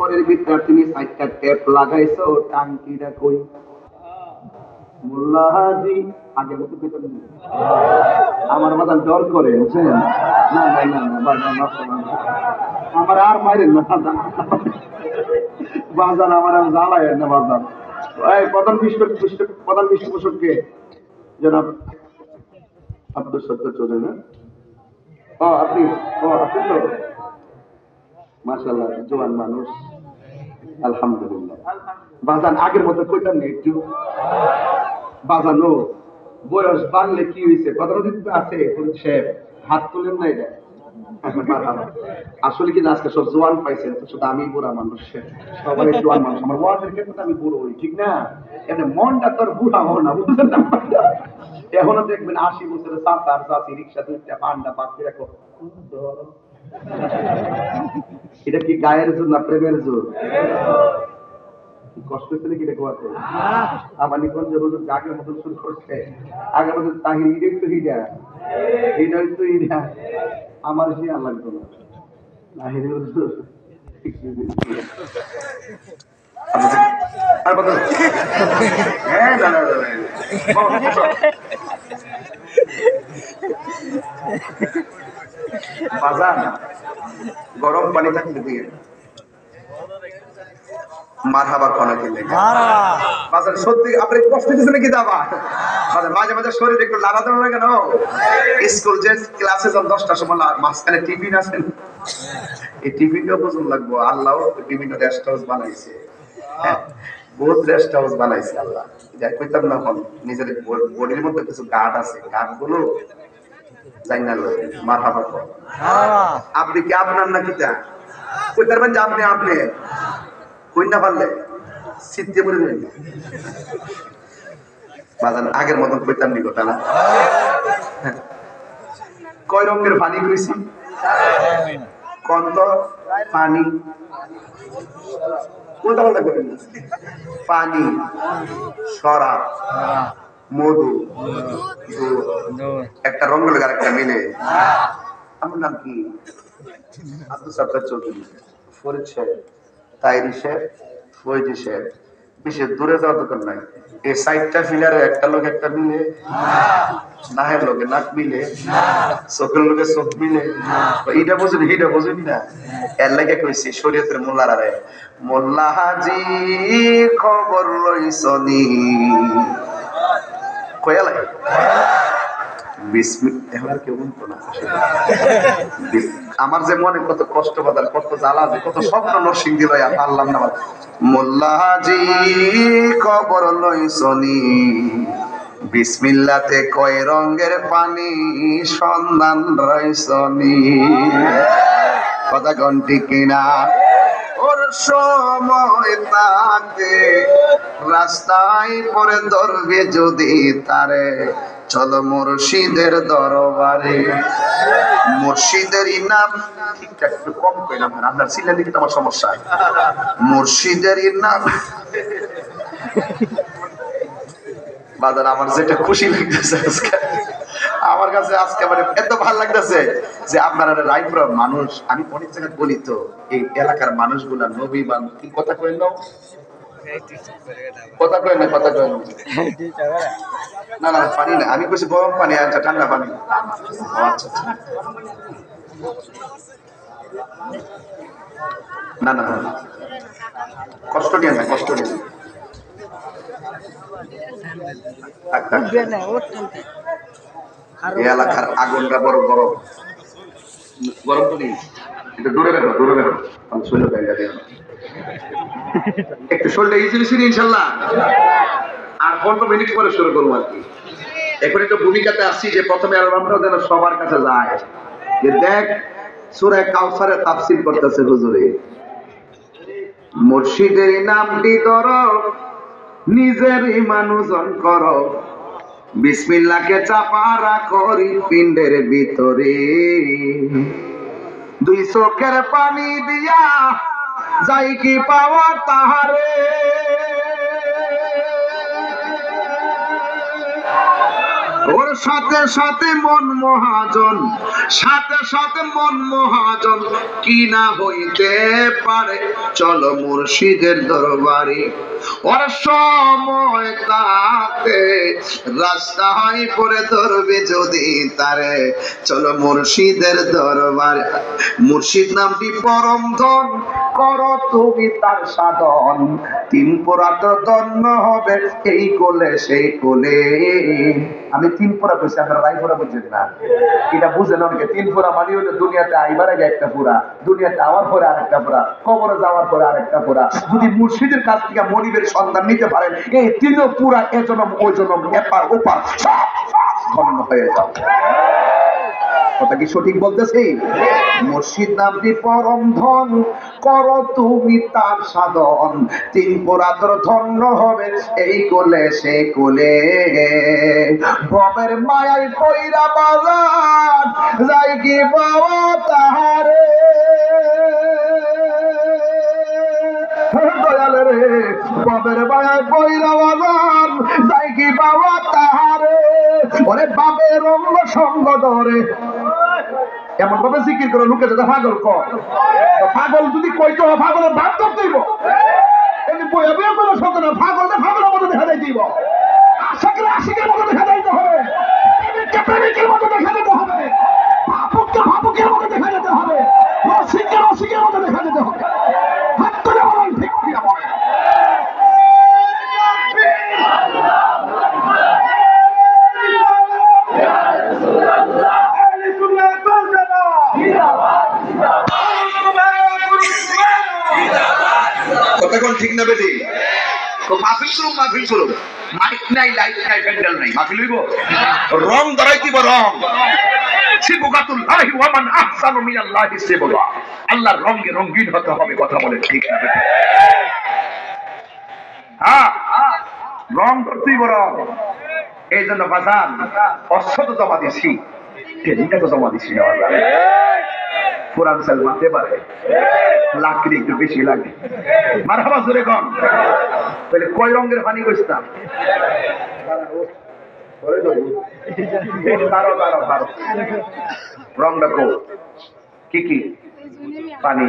ঘরের ভিতরে তুমি 4টা ট্যাপ লাগাইছো, টাঙ্কিটা কই? মোল্লা হাজি আগে মতো পেতেন আমার মাথা ডর করে, বুঝছেন? না না না না আমার আর মারেন না বাজান, আমার আর জ্বালায় না বাজান। এই প্রধান পৃষ্ঠপোষককে জনাব আব্দুল সত্তর চলে না? আপনি আপনি তো মাশাআল্লাহ জোয়ান মানুষ, আলহামদুলিল্লাহ। বাজান আগের মতো কইতাম না একটু বাজানো, বয়স বাড়লে কি হয়েছে? কথা আছে সাহেব, হাত তুলেন না এটা। আসলে কি আজকে সব জোয়ান পাইছেন তো, শুধু আমি বুড়া মানুষ, সবাই জোয়ান মানুষ। আমার ওয়াজের ক্ষেত্রে আমি বুড়ো হই, ঠিক না? এমনি মনটা তোর বুড়া হো না, বুঝলেন না? এখনো দেখবেন 80 বছরের চাচা আর চাচি রিক্সা দুইটা পান্ডা পাখি রাখো, এটা কি গায়ের জোর না প্রেমের জোর? কষ্ট হচ্ছে নাকি এটা কোয়াতে? আমার নিকন যে হুজুর আগের মতো শুরু করছে, আগের মতো তাহির ইডেই তো হিডা, এটাই তো হিডা, আমার সে আর লাগতো না। তাহির হুজুর আর কত? হ্যাঁ দাদা বাজান গরম পানি থাকলে দিয়ে মারহাবা খানা খেলে বাজার সত্যি আপনি কষ্ট দিচ্ছে নাকি দাবা? মাঝে মাঝে শরীর একটু লাগাতে হবে কেন? স্কুল যে ক্লাসে যখন 10টার সময় মাঝখানে টিফিন আছে, এই টিফিনটাও বুঝুন লাগবো। আল্লাহ বিভিন্ন রেস্ট হাউস বানাইছে, বহুত রেস্ট হাউস বানাইছে আল্লাহ। যাই কইতাম না, এখন নিজের বডির মধ্যে কিছু গাঁট আছে, গাঁট গুলো যাই না মারহাবা কর। আপনি কি আপনার নাকি তা কই পারবেন যে আপনি আপনি কই না পারলে সিদ্ধে বলে দেবেন বাজান। আগের মতন কইতাম নি কথা না? কয় রঙের পানি কইছি? কন্ত পানি কোনটা বলতে করেন? পানি, শরাব, মধু, একটা রঙ লাগার একটা মিলে। আমার নাম কি? আব্দুল সত্তর চৌধুরী, ফরিদ সাহেব, তাইরি সাহেব, ফৈজি সাহেব। বিশেষ দূরে যাওয়ার দোকান নাই। এই 4টা ফিলারে একটা লোক একটা মিলে, নাহের লোকে নাক মিলে, চোখের লোকে চোখ মিলে, এইটা বুঝুন এইটা বুঝুন না। এর লাগে কইছি শরীয়তের মোল্লারা রে, মোল্লা হাজি খবর লইছনি কয়া লাগে আমার যে মনে কত কষ্ট বাদার, কত জ্বালা, কত স্বপ্ন নরসিং দিল পারলাম না। মোল্লা হাজি খবর লইছনি, বিসমিল্লাতে কয় রঙের পানি সন্ধান রইছনি। কথা গন্টি কিনা? ওর সময় তাকে রাস্তায় পরে ধরবে যদি তারে, চলো মুর্শিদের দরবারে। মুর্শিদেরই নাম ঠিকঠাক একটু কম কইলাম, আপনার সিলেন দিকে আমার সমস্যা। মুর্শিদেরই নাম বাজার আমার যেটা খুশি লাগতেছে আজকে, আমার কাছে আজকে মানে এত ভালো লাগতেছে যে আপনারা রায়পুর মানুষ। আমি অনেক জায়গায় বলি তো, এই এলাকার মানুষগুলা নবী বান কি কথা কইল, কথা কই না, কথা কই না। না পানি না, আমি কইছি গরম পানি আর ঠান্ডা পানি। আচ্ছা না না কষ্ট নিয়ে না, কষ্ট নিয়ে এলাকার আগুনটা বড় গরম, গরম তো নেই, একটু দূরে বেরো, দূরে বেরো, আমি শরীর জায়গা দিয়ে একটু শরীরটা ইজিলি ইনশাল্লাহ। আর 15 মিনিট পরে শুরু করবো আর কি। এখন একটু ভূমিকাতে আসছি যে প্রথমে অ্যালবামটা যেন সবার কাছে যায়, যে দেখ সূরা কাউসারের তাফসীর করতেছে হুজুরে। মুর্শিদের নামটি ধরো, নিজের ঈমান ওজন করো, বিসমিল্লাহকে চাপা রাখো হৃৎপিণ্ডের ভিতরে, 2 চোখের পানি দিয়া যাই কি পাওয়া তাহারে, ওর সাথে সাথে মন মহাজন, সাথে সাথে মন মহাজন, কি না হইতে পারে, চলো মুর্শিদের দরবারে। ওর সময় তাতে রাস্তায় পড়ে ধরবে যদি তারে, চলো মুর্শিদের দরবারে। মুর্শিদ নামটি পরম ধন, করো তুমি তার সাধন, তিন পুরাত ধন্য হবে এই কোলে সেই কোলে। আমি তিন পুরা কইছি, আপনারা রাই পুরা বুঝছেন না, এটা বুঝেন অনেকে। তিন পুরা মানে হলো দুনিয়াতে আইবার আগে একটা পুরা, দুনিয়াতে আওয়ার পরে আরেকটা পুরা, কবরে যাওয়ার পরে আরেকটা পুরা। যদি মুর্শিদের কাছ থেকে মনিবের সন্ধান নিতে পারেন, এই তিনও পুরা এ জনম ওই জনম এপার ওপার সব ধন্য হয়ে যাও। কথা কি সঠিক বলতেছি? মুর্শিদ নামটি পরম ধন, করো তুমি তার সাধন, তিন পুরাতর ধন্য হবে এই কোলে সে কোলে। ভবের মায়ায় কইরা বাজার যাই কি পাওয়া তাহারে, দয়াল রে ভবের মায়ায় কইরা বাজার যাই কি পাওয়া তাহারে। ওরে বাবের অঙ্গ সঙ্গ ধরে এমন ভাবে জিকির করে লোকে যাতে পাগল কর। পাগল যদি কইতে হয় পাগলের ভাব করতে দিব, এমনি বইয়া বইয়া কোনো শব্দ না, পাগলটা পাগলের মতো দেখা যাই দিব, আশিকের আশিকের মতো দেখা যাইতে হবে, প্রেমিককে প্রেমিকের মতো দেখা যেতে হবে, ভাবুককে ভাবুকের মতো দেখা যেতে হবে, রসিককে রসিকের মতো দেখা যেতে হবে। হাত করে বলেন ঠিক কিনা বলেন। কতক্ষণ ঠিক না বেটি? মাহফিল শুরু, মাহফিল শুরু, মাইক নাই, লাইট নাই, প্যান্ডেল নাই, মাহফিল হইব। রং ধরাই দিব, রং সিবগাতুল্লাহি ওয়া মান আহসানু মিনাল্লাহি সিবগা। আল্লাহর রঙে রঙিন হতে হবে। কথা বলে ঠিক না বেটি? হ্যাঁ, রং ধরতেই বড়। এই জন্য বাজান অস্ত্র তো জমা দিছি, ট্রেনিংটা তো জমা দিছি না। কোরআন সাল মানতে পারে, লাকড়ি একটু বেশি লাগে। মারহাবা জোরে কন। তাহলে কয় রঙের পানি কইছতাম? রংটা কো কি কি? পানি,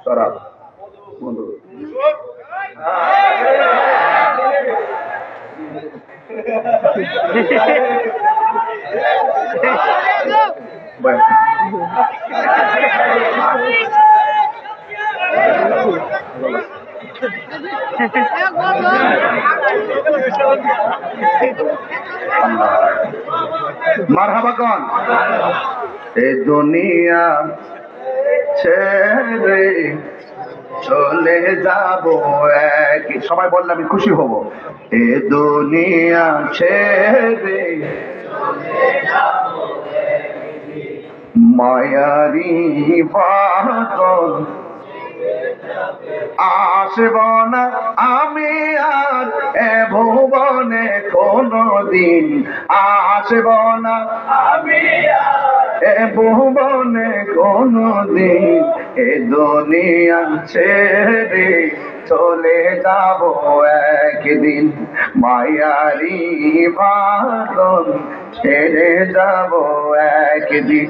শরাব, বন্ধু মারহাবা কন। এ দুনিয়া ছেড়ে চলে যাব এক, সবাই বললে আমি খুশি হব। এ দুনিয়া ছেড়ে মায়ারি পাগল আসব না আমি আর এ ভুবনে কোনদিন, আসব না আমি এ ভুবনে কোনদিন। এ দুনিয়া ছেড়ে চলে যাব একদিন, মায়ারি বাঁধন ছেড়ে যাব একদিন।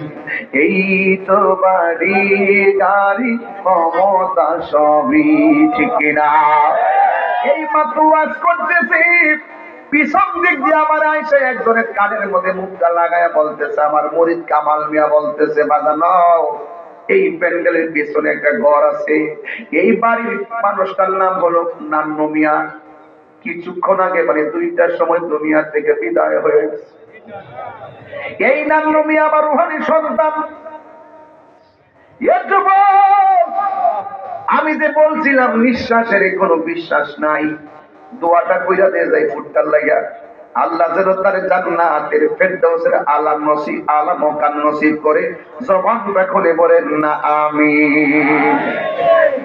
এই তো বাড়ি গাড়ি ক্ষমতা সবই ঠিক না। এই মাত্র ওয়াজ করতেছি, পিছন দিক দিয়ে আমার আইসে একজনের কানের মধ্যে মুখটা লাগায় বলতেছে, আমার মুরিদ কামাল মিয়া বলতেছে, বাজানো এই প্যান্ডেলের পিছনে একটা ঘর আছে, এই বাড়ির মানুষটার নাম হলো নান্ন মিয়া। কিছুক্ষণ আগে মানে 2টার সময় দুনিয়া থেকে বিদায় হয়ে গেছে। এই নান্ন মিয়া আমার রুহানি সন্তান। আমি যে বলছিলাম নিঃশ্বাসের কোনো বিশ্বাস নাই, দোয়াটা কইরা দিয়ে যাই ফুটকার লাগিয়া, আল্লাহ যেন তার জান্নাতের ফেরদাউসের আলাম নসিব, আলাম ওয়াকান নসিব করে। জবানটা খুলে বলেন না আমিন।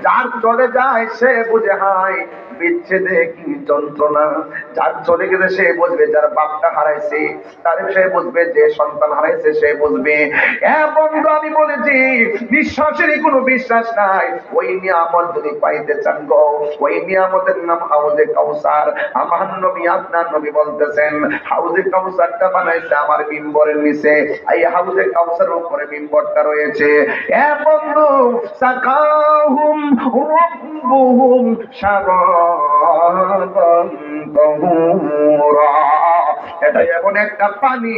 যার চলে যায় সে বুঝে হায়, বিচ্ছেদে কি যন্ত্রণা। যার চলে গেছে সে বুঝবে, যার বাপটা হারাইছে তার সে বুঝবে, যে সন্তান হারাইছে সে বুঝবে। বন্ধু আমি বলেছি বিশ্বাসেরই কোনো বিশ্বাস নাই। ওই নিয়ামত যদি পাইতে চান গো, ওই নিয়ামতের নাম হাউজে কাউসার। আমার নবী আপনার নবী বলতেছেন হাউজে কাউসারটা বানাইছে আমার মিম্বরের নিচে। এই হাউজে কাউসারের উপরে মিম্বরটা রয়েছে। বন্ধু সাকাহুম রাব্বুহুম শারাবান তাহুরা। এটা এমন একটা পানি,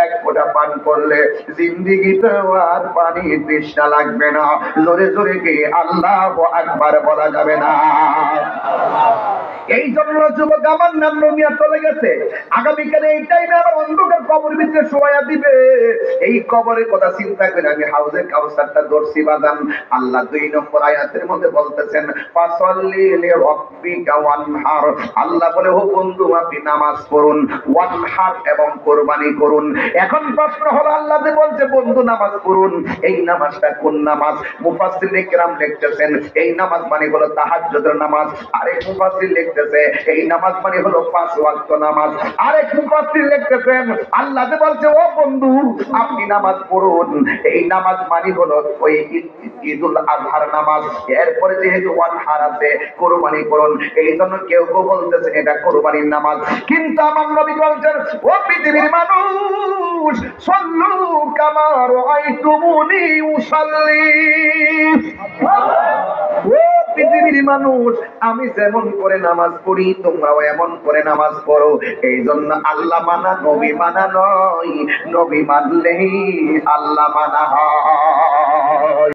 এক ফোঁটা পান করলে জিন্দেগিতে আর পানি তৃষ্ণা লাগবে না। জোরে জোরে কি আল্লাহু আকবার বলা যাবে না? এই জন্য যুবক আমার নাম নমিয়া চলে গেছে, আগামীকালে এই টাইমে আবার অন্ধকার কবর ভিতরে শোয়া দিবে। এই কবরের কথা চিন্তা করে আমি হাউজে কাউসারটা দর্শি বাজান। আল্লাহ 2 নম্বর আয়াতের মধ্যে বলতেছেন ফাসাল্লি লিরাব্বিকা ওয়ানহার। আল্লাহ বলে ও বন্ধু আপনি নামাজ পড়ুন, ওয়ানহার এবং কুরবানি করুন। এখন প্রশ্ন হলো আল্লাহ যে বলছে বন্ধু নামাজ পড়ুন, এই নামাজটা কোন নামাজ? মুফাসসিরিনে কেরাম লিখতেছেন এই নামাজ মানে হলো তাহাজ্জুদের নামাজ। আরেক মুফাসসির লিখতেছে এই নামাজ মানে হলো 5 ওয়াক্ত নামাজ। আরেক মুফাসসির লিখতেছেন আল্লাহ যে বলছে ও বন্ধু আপনি নামাজ পড়ুন, এই নামাজ মানে হলো ওই ঈদুল আজহার নামাজ। এরপরে যেহেতু ওয়ানহার আছে কুরবানি করুন, এই জন্য কেউ কেউ বলতেছে এটা কুরবানির নামাজ। কিন্তু আমার নবী বলছেন ও পৃথিবীর মানুষ সল্লু কামা রাআইতুমুনি উসাল্লি। ও পৃথিবীর মানুষ আমি যেমন করে নামাজ পড়ি তোমরাও এমন করে নামাজ পড়ো। এই জন্য আল্লাহ মানা নবী মানা নয়, নবী মানলেই আল্লাহ মানা হয়।